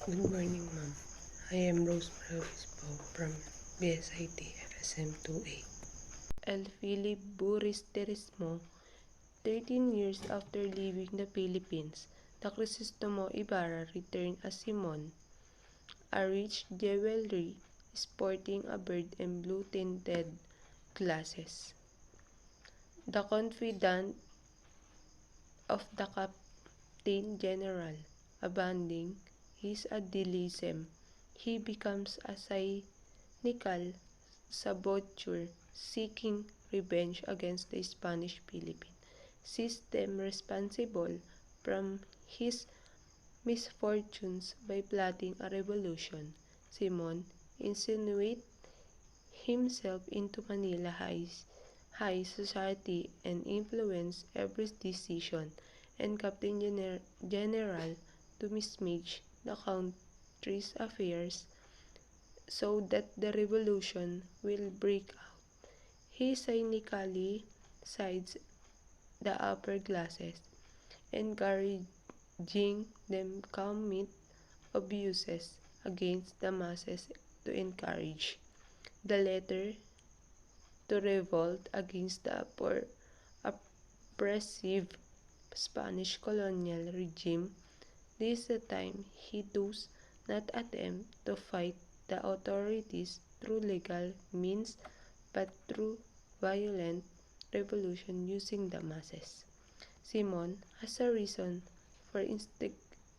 Good morning, ma'am. I am Rose Marispo from BSIT FSM 2A. El Philip Buristerismo, 13 years after leaving the Philippines, the Crisostomo Ibarra returned as Simon, a rich jewelry sporting a bird and blue-tinted glasses. The confidant of the Captain General, abandoning his idealism, he becomes a cynical saboteur seeking revenge against the Spanish Philippine system responsible from his misfortunes by plotting a revolution. Simon insinuates himself into Manila high society and influence every decision, and Captain General to mismanage the country's affairs so that the revolution will break out. He cynically sides the upper classes, encouraging them commit abuses against the masses to encourage the latter to revolt against the oppressive Spanish colonial regime. This is the time he does not attempt to fight the authorities through legal means but through violent revolution using the masses. Simon has a reason for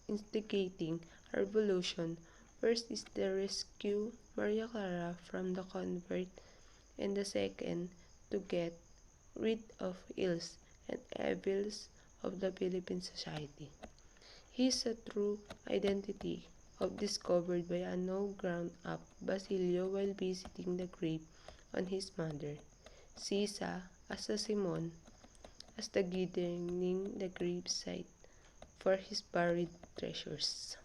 instigating a revolution. First is to rescue Maria Clara from the convent, and the second to get rid of ills and evils of the Philippine society. His true identity of discovered by a now grown-up Basilio while visiting the grave on his mother, Sisa as a Simon as the gathering the grave site for his buried treasures.